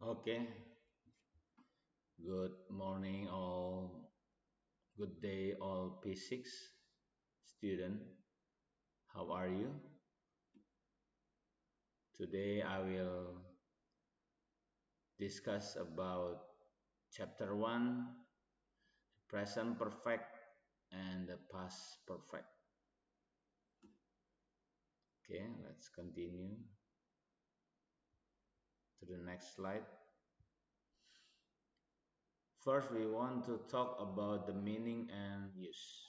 Okay, good morning all, good day all P6 student. How are you? Today I will discuss about chapter 1, present perfect and the past perfect. Okay, let's continue to the next slide. First, we want to talk about the meaning and use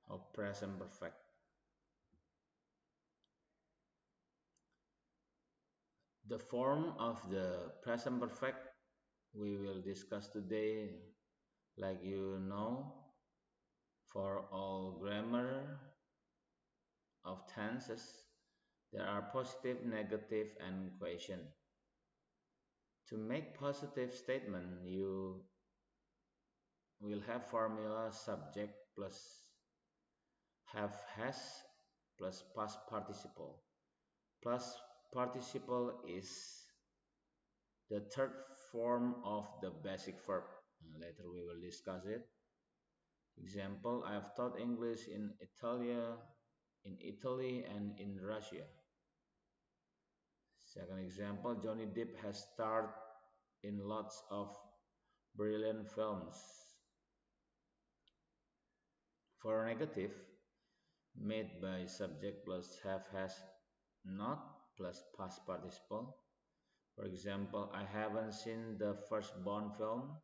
of present perfect. The form of the present perfect we will discuss today, like you know, for all grammar of tenses, there are positive, negative, and question. To make positive statement, you will have formula subject plus have has plus past participle. Plus participle is the third form of the basic verb. Later we will discuss it. Example, I have taught English in Italy and in Russia. Second example, Johnny Depp has starred in lots of brilliant films. For negative, made by subject plus have has not plus past participle. For example, I haven't seen the first Bond film.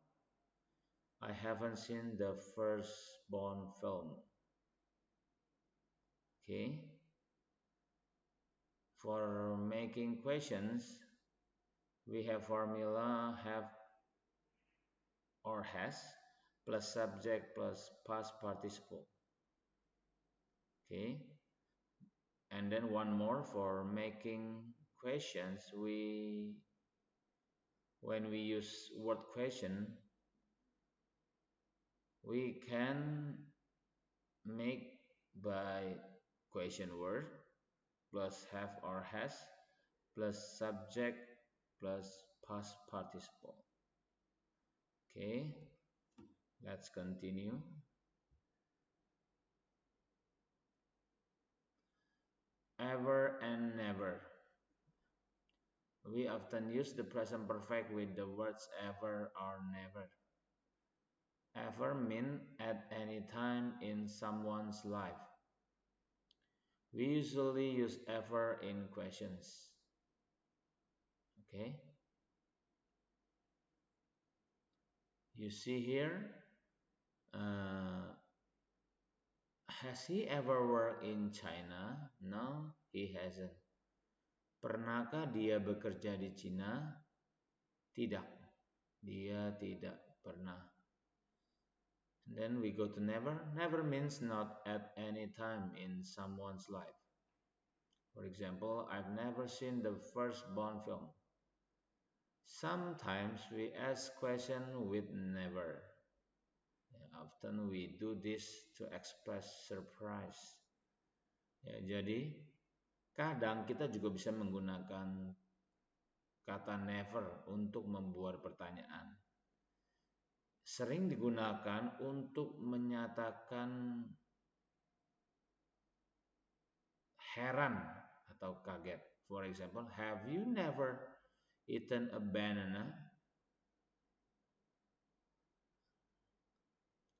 I haven't seen the first Bond film. Okay. For making questions, we have formula have or has plus subject plus past participle. Okay. And then one more for making questions, when we use word question, we can make by question word plus have or has plus subject plus past participle. Okay, let's continue. Ever and never. We often use the present perfect with the words ever or never. Ever mean at any time in someone's life. We usually use ever in questions. Okay. You see here, has he ever worked in China? No, he hasn't. Pernahkah dia bekerja di Cina? Tidak, dia tidak pernah. And then we go to never. Never means not at any time in someone's life. For example, I've never seen the first Bond film. Sometimes we ask question with never. Often we do this to express surprise. Ya, jadi kadang kita juga bisa menggunakan kata never untuk membuat pertanyaan. Sering digunakan untuk menyatakan heran atau kaget. For example, have you never eaten a banana?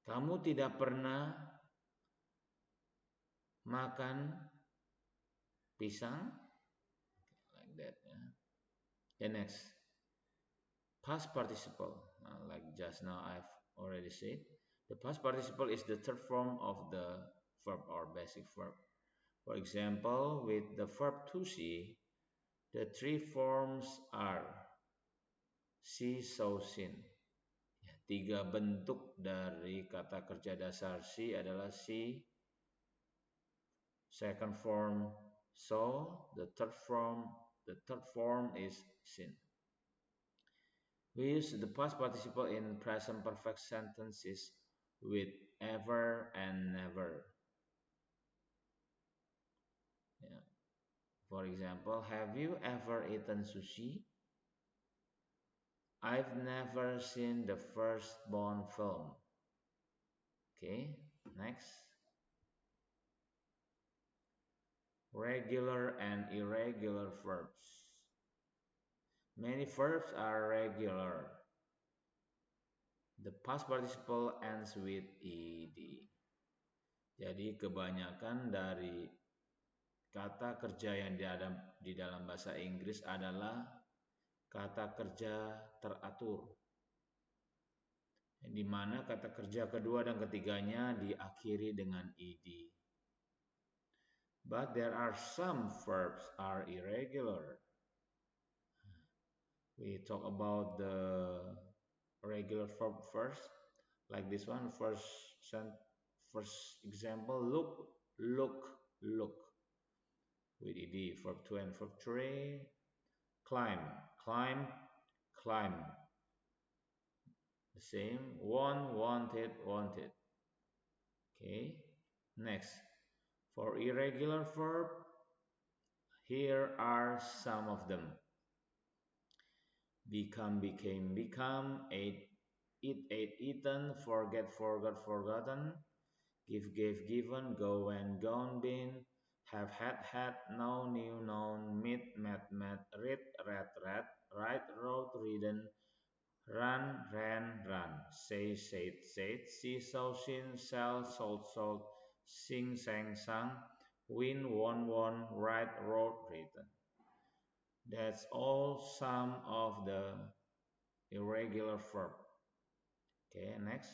Kamu tidak pernah makan pisang? Like that. Yeah. Next. Past participle. Like just now I've already said. The past participle is the third form of the verb or basic verb. For example, with the verb to see, the three forms are see, saw, seen. Tiga bentuk dari kata kerja dasar see adalah see, second form saw, the third form is seen. We use the past participle in present perfect sentences with ever and never. Yeah. For example, have you ever eaten sushi? I've never seen the first Bond film. Okay, next. Regular and irregular verbs. Many verbs are regular. The past participle ends with ed. Jadi kebanyakan dari kata kerja yang di dalam bahasa Inggris adalah kata kerja teratur, di mana kata kerja kedua dan ketiganya diakhiri dengan ed. But there are some verbs are irregular. We talk about the regular verb first, like this one. First example, look, with ed. Verb 2 and verb 3. Climb, climb. The same. Wanted. Okay. Next, for irregular verb, here are some of them. Become, became, become. Ate, ate, eaten. Forget, forgot, forgotten. Give, gave, given. Go, went, gone, been. Have, had, know, knew, known. Meet, met, met. Read, read. Write, wrote, ridden. Run, ran, run. Say, said. See, saw, seen. Sell, sold. Sing, sang, sung. Win, won. Write, wrote, written. That's all some of the irregular verb. Okay, next.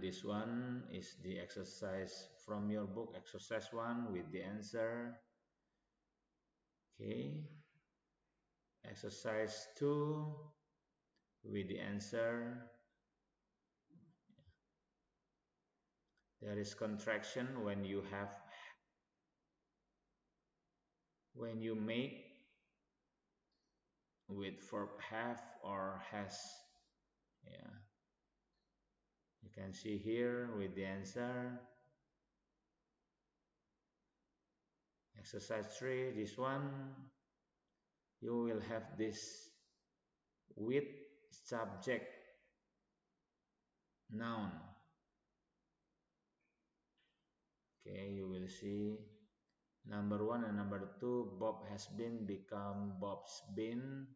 This one is the exercise from your book, exercise 1 with the answer. Okay. Exercise 2 with the answer. There is contraction when you make with verb have or has. Yeah. You can see here with the answer. Exercise 3, this one, you will have this with subject noun. Okay, you will see number 1 and number 2. Bob has been become Bob's been.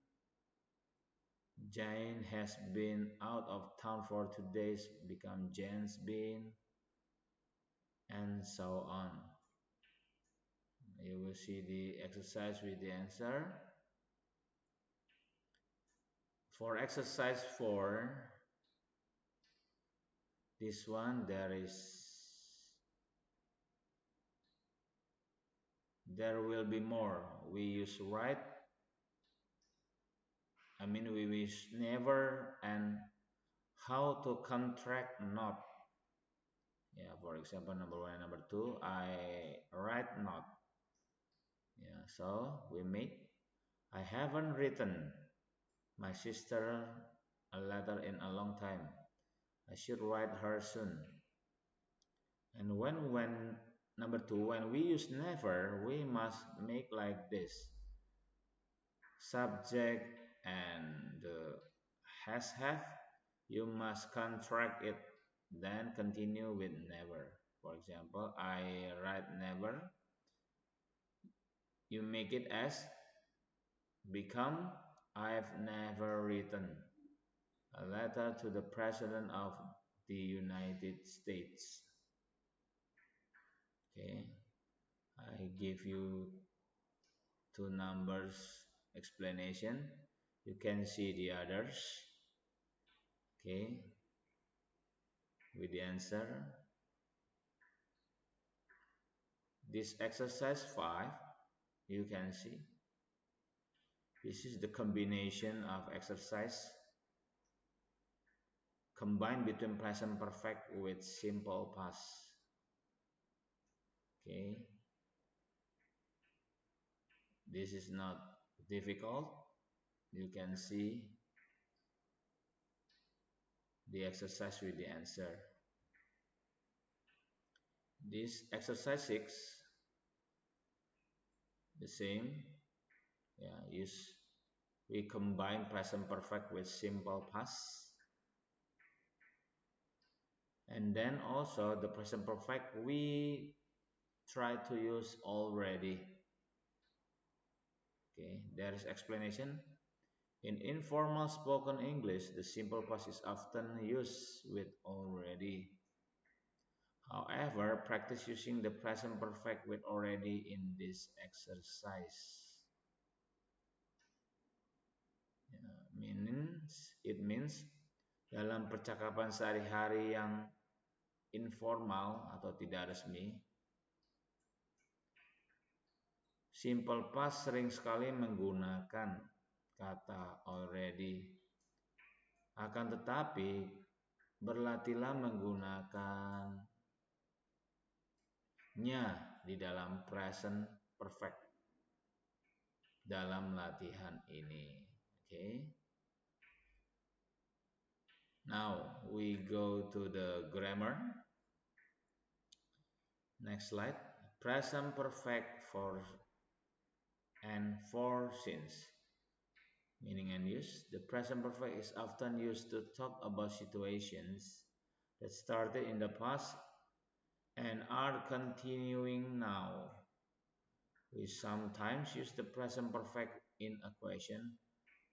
Jane has been out of town for 2 days become Jane's been, and so on. You will see the exercise with the answer. For exercise 4, this one there will be more. We use right. We use never and how to contract not. Yeah, for example, number 1 and number 2, I write not. Yeah, so we make I haven't written my sister a letter in a long time. I should write her soon. And when number 2, when we use never, we must make like this. Subject and the has have, you must contract it, then continue with never. For example, I write never. You make it as become I've never written a letter to the President of the United States. Okay, I give you 2 numbers explanation. You can see the others. Okay, with the answer. This exercise 5, you can see. This is the combination of exercise combined between present perfect with simple past. Okay, this is not difficult. You can see the exercise with the answer. This exercise 6, the same. Yeah, use we combine present perfect with simple past. And then also the present perfect we try to use already. Okay, there is explanation. In informal spoken English, the simple past is often used with already. However, practice using the present perfect with already in this exercise. It means dalam percakapan sehari-hari yang informal atau tidak resmi, simple past sering sekali menggunakan kata already. Akan tetapi, berlatihlah menggunakannya di dalam present perfect dalam latihan ini. Okay. Now we go to the grammar. Next slide. Present perfect for and for since. Meaning and use. The present perfect is often used to talk about situations that started in the past and are continuing now. We sometimes use the present perfect in a question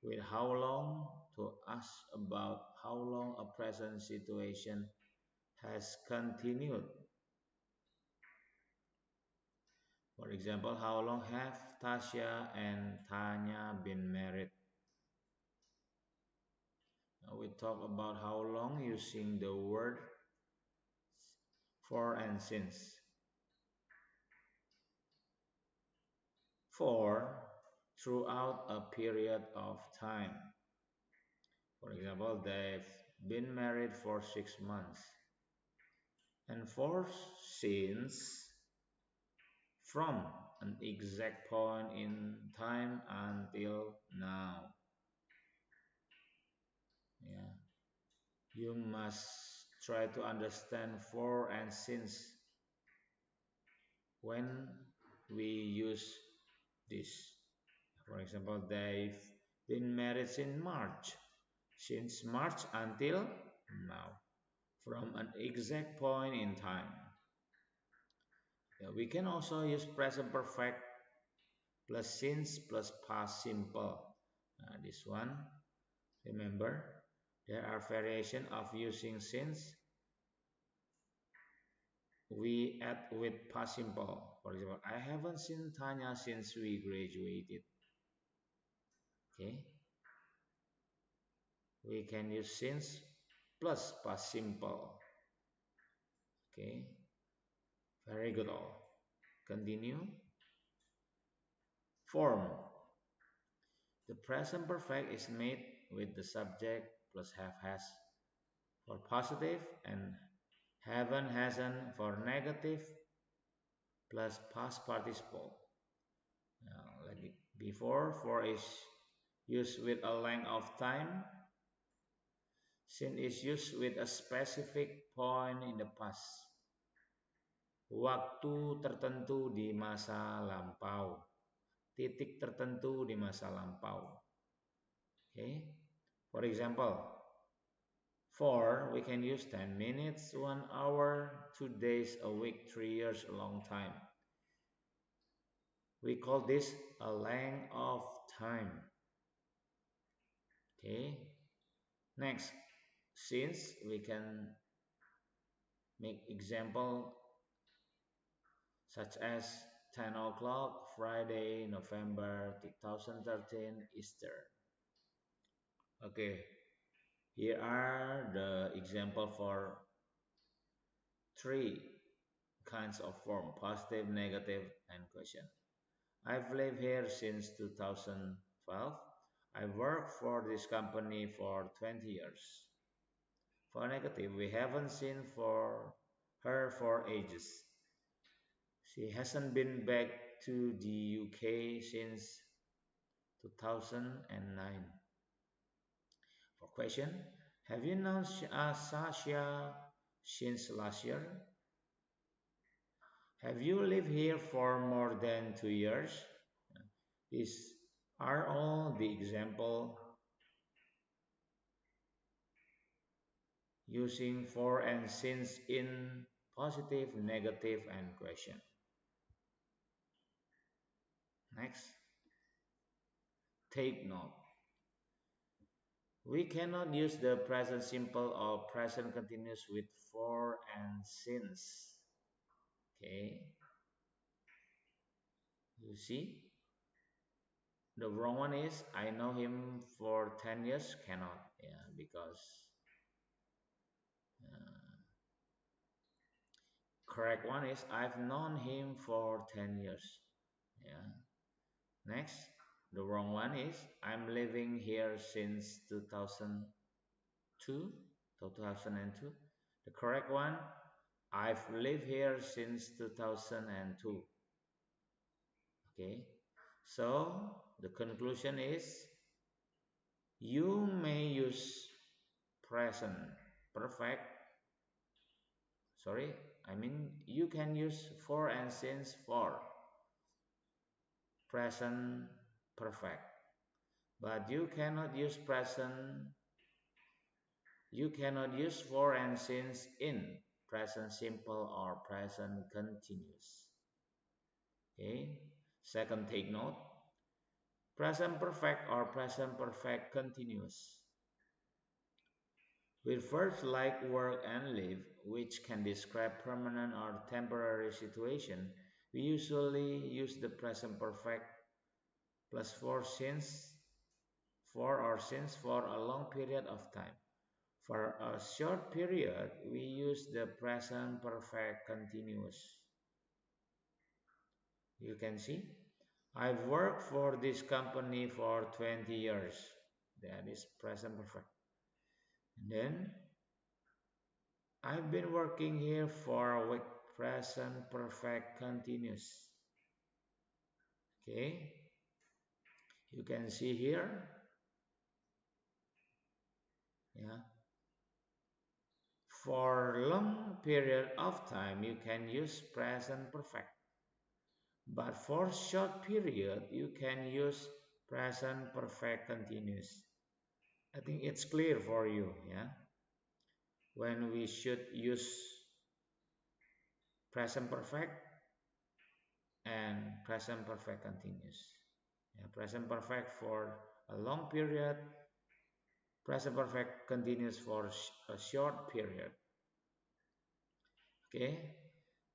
with how long to ask about how long a present situation has continued. For example, how long have Tasya and Tanya been married? Now we talk about how long using the word for and since. For throughout a period of time. For example, they've been married for 6 months. And for since, from an exact point in time until now. Yeah. You must try to understand for and since when we use this. For example, they've been married since March until now, from an exact point in time. Yeah, we can also use present perfect plus since plus past simple. This one, remember, there are variations of using since. We add with past simple. For example, I haven't seen Tanya since we graduated. Okay. We can use since plus past simple. Okay. Very good all. Continue. Form. The present perfect is made with the subject plus have has for positive and haven't hasn't for negative plus past participle. Now, like before, for is used with a length of time. Since is used with a specific point in the past. Waktu tertentu di masa lampau. Titik tertentu di masa lampau. Okay. For example, for we can use 10 minutes, 1 hour, 2 days, a week, 3 years, a long time. We call this a length of time. Okay. Next, since we can make example such as 10 o'clock Friday, November 2013, Easter. Okay, here are the example for 3 kinds of form: positive, negative, and question. I've lived here since 2012. I worked for this company for 20 years. For negative, we haven't seen her for ages. She hasn't been back to the UK since 2009. For question, have you known Sasha since last year? Have you lived here for more than 2 years? This are all the example using for and since in positive, negative, and question. Next, take note. We cannot use the present simple or present continuous with for and since. Okay, you see? The wrong one is I know him for 10 years. Cannot, yeah, because uh, correct one is I've known him for 10 years. Yeah. Next, the wrong one is I'm living here since 2002. 2002. The correct one, I've lived here since 2002. Okay. So the conclusion is you may use present perfect. Sorry, I mean you can use for and since for present perfect, but you cannot use for and since in present simple or present continuous. Okay. Second, take note. Present perfect or present perfect continuous with verbs like work and live, which can describe permanent or temporary situation. We usually use the present perfect plus for or since for a long period of time. For a short period, we use the present perfect continuous. You can see, I've worked for this company for 20 years. That is present perfect. And then, I've been working here for a week. Present perfect continuous. Okay, you can see here. Yeah. For long period of time, you can use present perfect. But for short period, you can use present perfect continuous. I think it's clear for you, yeah? When we should use present perfect and present perfect continuous. Yeah, present perfect for a long period, present perfect continuous for a short period. Okay?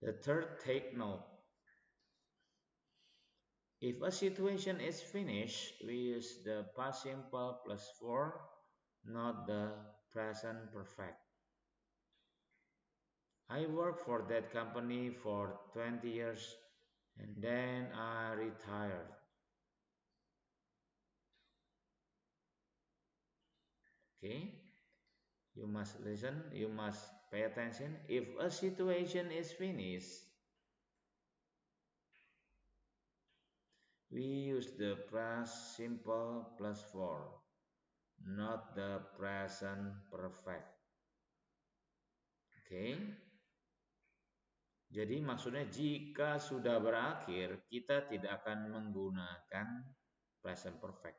The third, take note. If a situation is finished, we use the past simple plus for, not the present perfect. I worked for that company for 20 years and then I retired. Okay, you must listen, you must pay attention. If a situation is finished, we use the past simple plus for, not the present perfect. Okay, jadi maksudnya jika sudah berakhir, kita tidak akan menggunakan present perfect.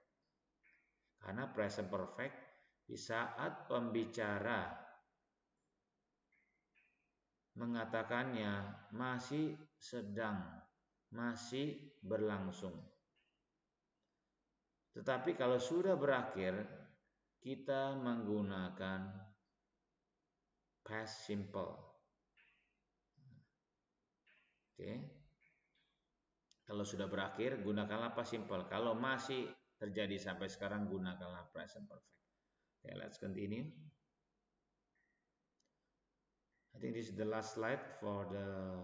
Karena present perfect di saat pembicara mengatakannya masih sedang, masih berlangsung. Tetapi kalau sudah berakhir, kita menggunakan past simple. Oke. Kalau sudah berakhir, gunakanlah past simple. Kalau masih terjadi sampai sekarang, gunakanlah present perfect. Okay, let's continue. I think this is the last slide for the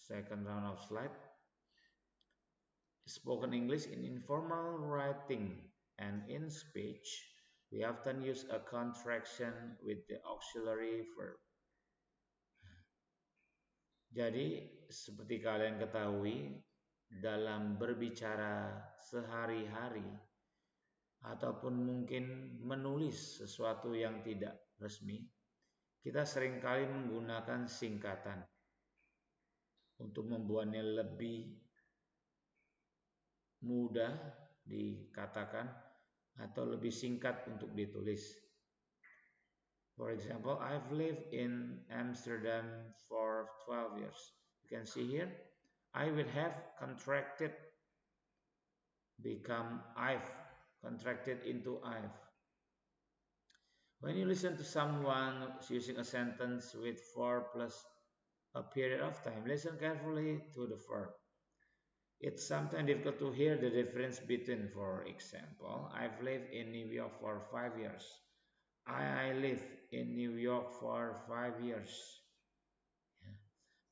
second round of slide. Spoken English in informal writing and in speech, we often use a contraction with the auxiliary verb. Jadi, seperti kalian ketahui, dalam berbicara sehari-hari ataupun mungkin menulis sesuatu yang tidak resmi, kita seringkali menggunakan singkatan untuk membuatnya lebih mudah dikatakan atau lebih singkat untuk ditulis. For example, I've lived in Amsterdam for 12 years. You can see here, I will have contracted, become I've, contracted into I've. When you listen to someone using a sentence with for plus a period of time, listen carefully to the verb. It's sometimes difficult to hear the difference between, for example, I've lived in New York for 5 years. I live in New York for 5 years.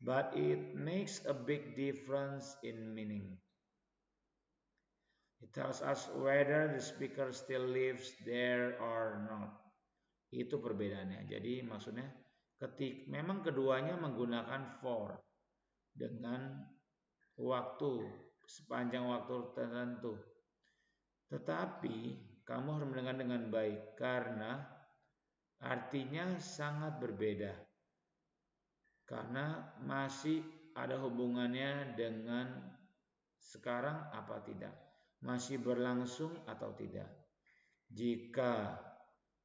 But it makes a big difference in meaning. It tells us whether the speaker still lives there or not. Itu perbedaannya. Jadi maksudnya memang keduanya menggunakan for dengan waktu sepanjang waktu tertentu. Tetapi kamu harus mendengar dengan baik karena artinya sangat berbeda. Karena masih ada hubungannya dengan sekarang apa tidak. Masih berlangsung atau tidak. Jika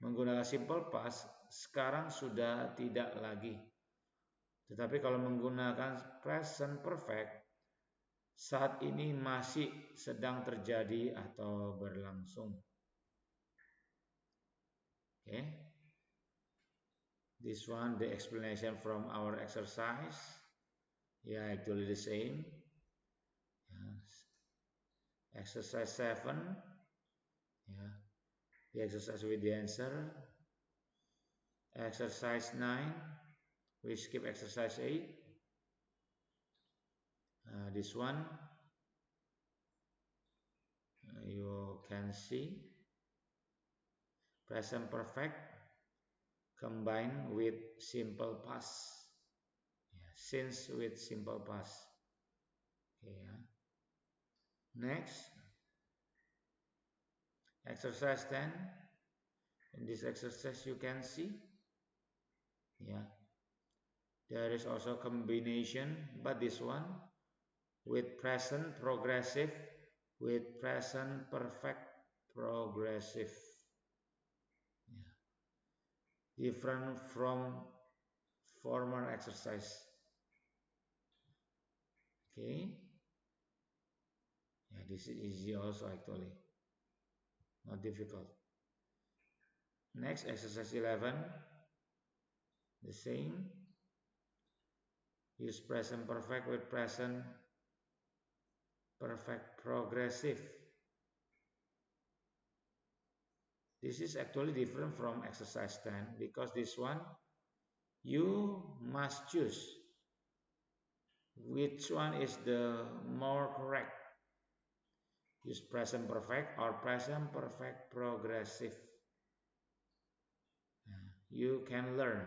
menggunakan simple past, sekarang sudah tidak lagi. Tetapi kalau menggunakan present perfect, saat ini masih sedang terjadi atau berlangsung. Okay. This one, the explanation from our exercise. Yeah, actually the same. Yes. Exercise 7. Yeah. The exercise with the answer. Exercise 9. We skip exercise 8. This one. You can see. Present perfect combined with simple past. Yeah, since with simple past. Okay, yeah. Next. Exercise 10. In this exercise you can see, yeah, there is also combination, but this one with present progressive with present perfect progressive, yeah, different from former exercise. Okay, yeah, this is easy also actually, not difficult. Next, exercise 11, the same. Use present perfect with present perfect progressive. This is actually different from exercise 10 because this one you must choose which one is the more correct. Use present perfect or present perfect progressive. You can learn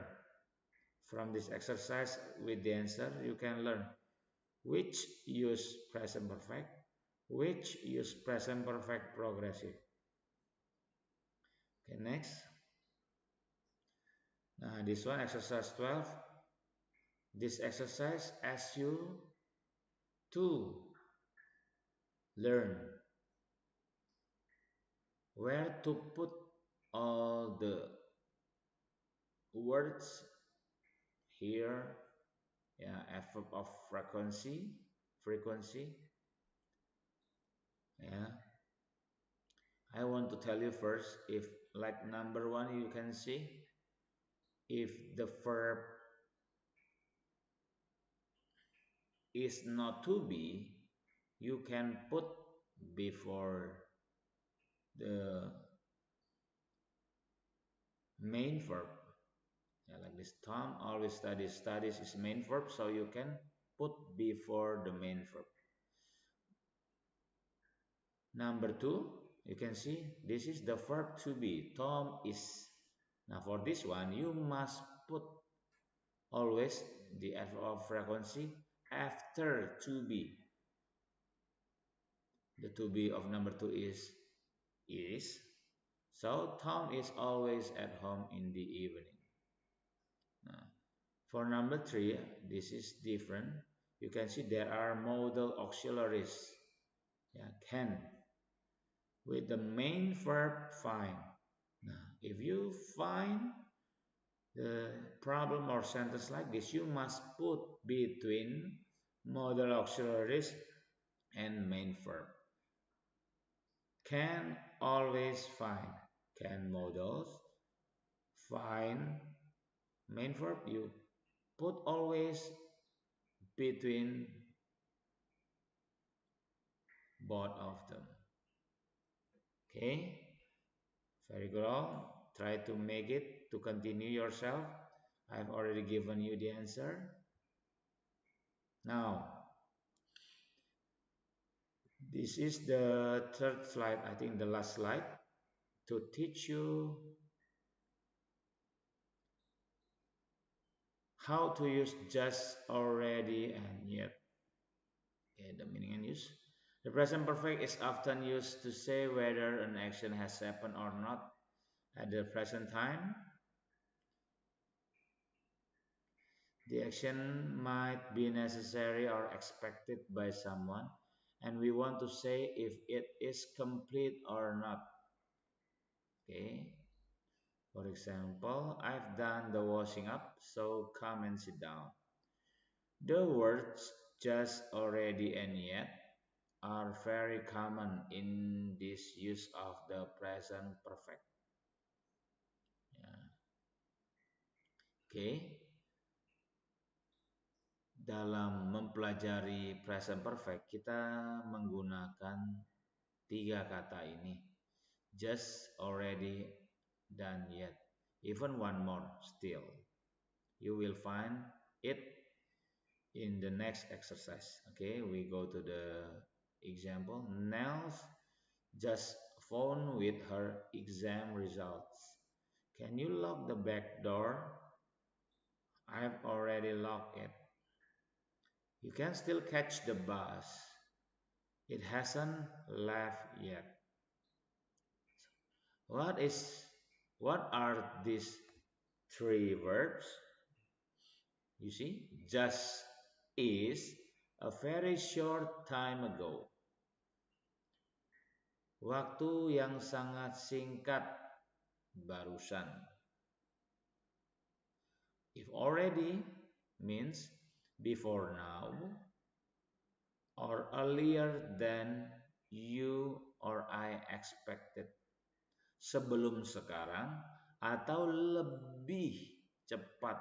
from this exercise with the answer. You can learn which use present perfect, which use present perfect progressive. Okay, next. Now this one, exercise 12. This exercise asks you to learn where to put all the words here. Yeah, verb of frequency. Yeah, I want to tell you first, if like number 1 you can see, if the verb is not to be, you can put before the main verb. Yeah, like this. Tom always studies. Studies is main verb, so you can put before the main verb. Number 2, you can see this is the verb to be. Tom is. Now for this one, you must put always the verb of frequency after to be. The to be of number 2 is. So Tom is always at home in the evening. Now, for number 3, this is different. You can see there are modal auxiliaries. Yeah, can with the main verb find. Now, if you find the problem or sentence like this, you must put between modal auxiliaries and main verb. Can always find. Can modals find main verb? You put always between both of them. Okay, very good. Try to make it to continue yourself. I've already given you the answer. Now, this is the third slide, I think the last slide, to teach you how to use just, already, and yet. Okay, the meaning and use. The present perfect is often used to say whether an action has happened or not at the present time. The action might be necessary or expected by someone, and we want to say if it is complete or not. Okay. For example, I've done the washing up, so come and sit down. The words just, already, and yet are very common in this use of the present perfect. Ya. Oke, dalam mempelajari present perfect kita menggunakan tiga kata ini: just, already, dan yet. Even one more still. You will find it in the next exercise. Okay, we go to the example. Nels just phoned with her exam results. Can you lock the back door? I've already locked it. You can still catch the bus. It hasn't left yet. What is what are these three verbs? You see, just is a very short time ago. Waktu yang sangat singkat barusan. If already means before now or earlier than you or I expected. Sebelum sekarang atau lebih cepat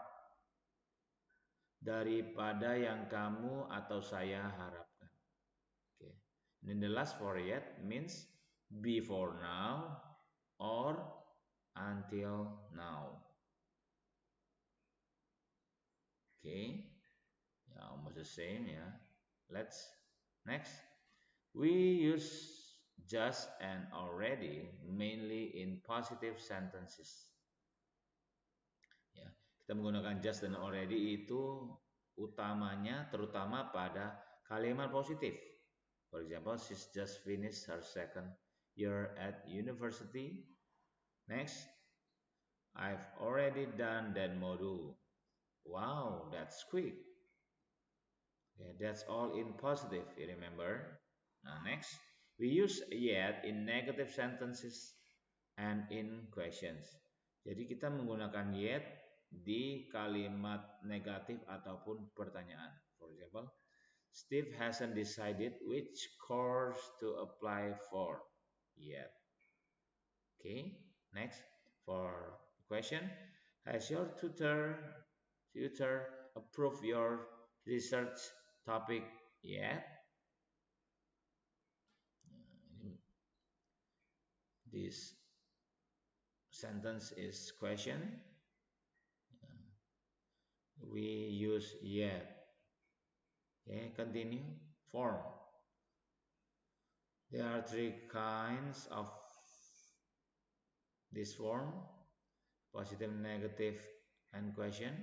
daripada yang kamu atau saya harapkan. Okay. And the last for yet means before now or until now. Okay, yeah, almost the same. Yeah, let's next. We use just and already mainly in positive sentences. Ya, kita menggunakan just dan already itu utamanya terutama pada kalimat positif. For example, she's just finished her second year at university. Next, I've already done that module. Wow, that's quick. Okay, that's all in positive, you remember? Now next, we use yet in negative sentences and in questions. Jadi kita menggunakan yet di kalimat negatif ataupun pertanyaan. For example, Steve hasn't decided which course to apply for yet. Okay, next for question. Has your tutor approved your research topic yet? This sentence is question. We use yet. Okay, continue. Form. There are three kinds of this form: positive, negative, and question.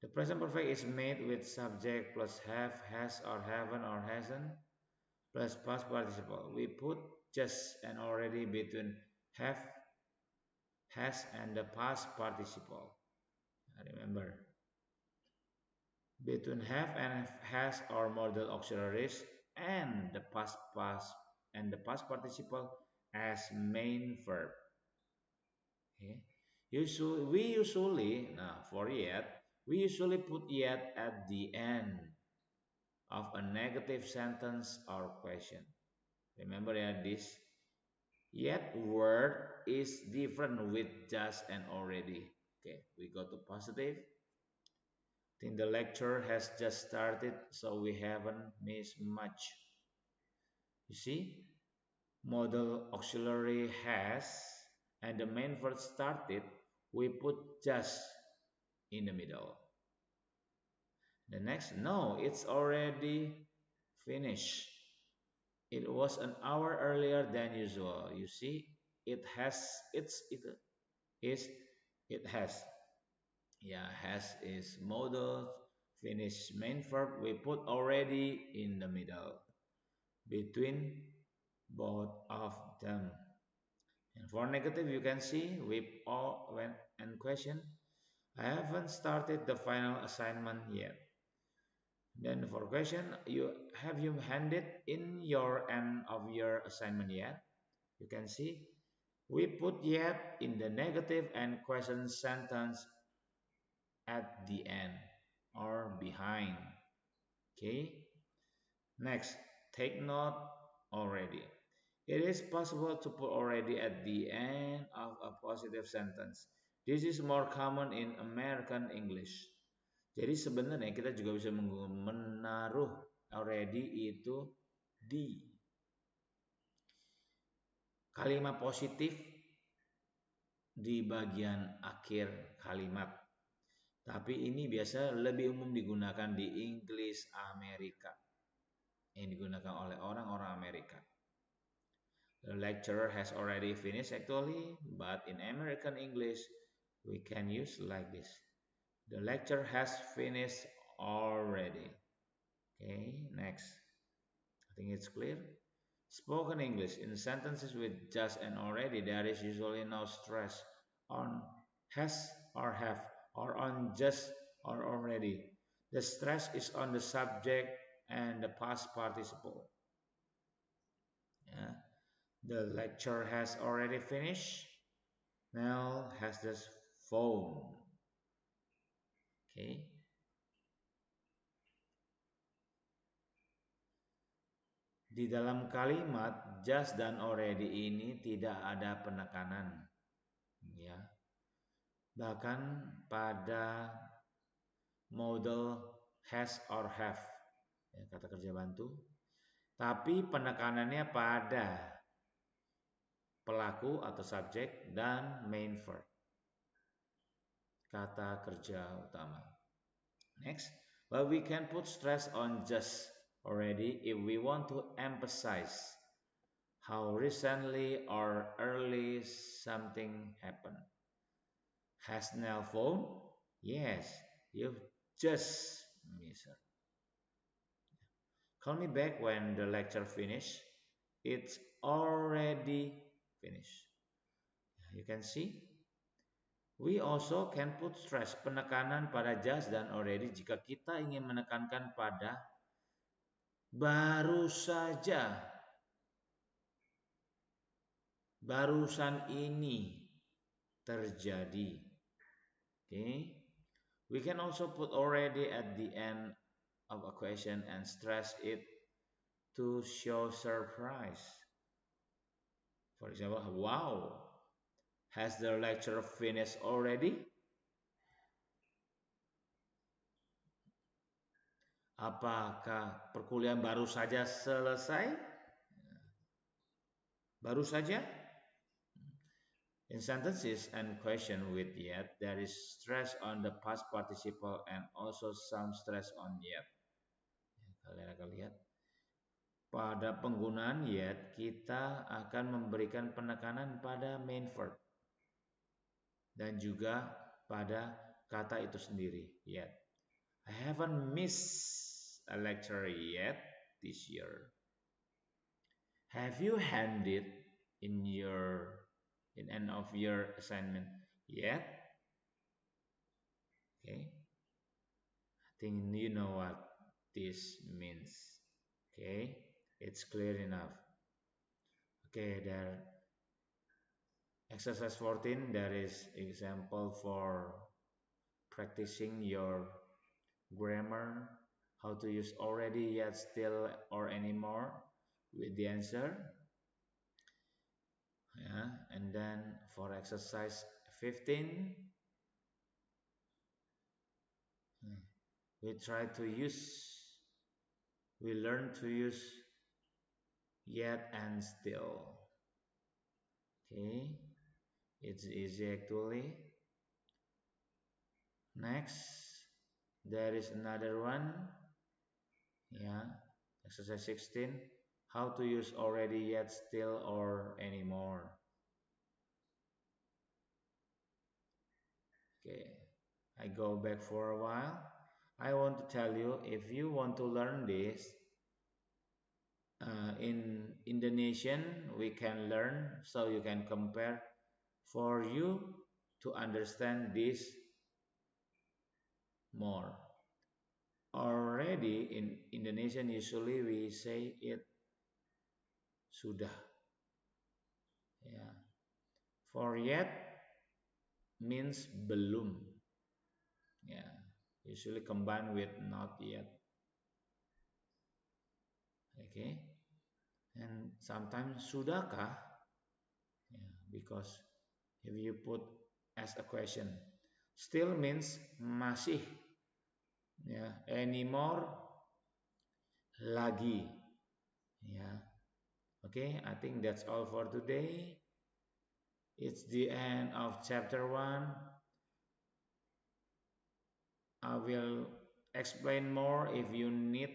The present perfect is made with subject plus have, has, or haven't, or hasn't, plus past participle. We put just and already between have, has, and the past participle. Remember, between have and has are modal auxiliaries, and the past participle as main verb. Okay. For yet, we usually put yet at the end of a negative sentence or question. Remember this? Yet word is different with just and already. Okay, we go to positive. I think the lecture has just started, so we haven't missed much. You see, modal auxiliary has and the main verb started, we put just in the middle. The next, no, it's already finished. It was an hour earlier than usual. You see, it has, it is, it has. Yeah, has is modal, finish main verb. We put already in the middle between both of them. And for negative, you can see with all when and question. I haven't started the final assignment yet. Then for question, you handed in your end of your assignment yet? You can see we put yet in the negative and question sentence at the end or behind. Okay. Next, take note already. It is possible to put already at the end of a positive sentence. This is more common in American English. Jadi sebenarnya kita juga bisa menaruh already itu di kalimat positif di bagian akhir kalimat. Tapi ini biasa lebih umum digunakan di English Amerika. Yang digunakan oleh orang-orang Amerika. The lecturer has already finished actually, but in American English we can use like this. The lecture has finished already. Okay, next. I think it's clear. Spoken English in sentences with just and already, there is usually no stress on has or have or on just or already. The stress is on the subject and the past participle. Yeah. The lecture has already finished. Mel has the phone. Okay. Di dalam kalimat just dan already ini tidak ada penekanan. Ya. Bahkan pada modal has or have, ya, kata kerja bantu. Tapi penekanannya pada pelaku atau subjek dan main verb, kata kerja utama. Next, but we can put stress on just already if we want to emphasize how recently or early something happened. Has Nell phone? Yes, you've just missed her. Call me back when the lecture finished. It's already finished. You can see. We also can put stress, penekanan pada just dan already jika kita ingin menekankan pada baru saja, barusan ini terjadi. Okay. We can also put already at the end of a question and stress it to show surprise. For example, wow, has the lecture finished already? Apakah perkuliahan baru saja selesai? Baru saja? In sentences and question with yet, there is stress on the past participle and also some stress on yet. Kalian akan lihat. Pada penggunaan yet, kita akan memberikan penekanan pada main verb. Dan juga pada kata itu sendiri, yet. I haven't missed a lecture yet this year. Have you handed in end of your assignment yet? Okay. I think you know what this means. Okay. It's clear enough. Okay, there exercise 14, there is example for practicing your grammar, how to use already, yet, still, or anymore with the answer. Yeah, and then for exercise 15, we try to use, we learn to use yet and still. Okay, it's easy actually. Next, there is another one. Yeah, exercise 16. How to use already, yet, still, or anymore. Okay, I go back for a while. I want to tell you, if you want to learn this, in Indonesian, we can learn so you can compare for you to understand this more. Already in Indonesian, usually we say it sudah. Yeah. For yet means belum. Yeah. Usually combined with not yet. Okay. And sometimes sudahkah? Yeah, because if you put as a question, still means masih. Yeah. Anymore, lagi. Yeah. Okay, I think that's all for today. It's the end of chapter 1. I will explain more if you need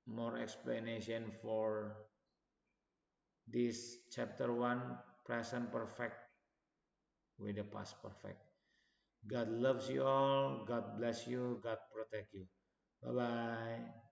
more explanation for this chapter 1 present perfect with the past perfect. God loves you all. God bless you. God protect you. Bye bye.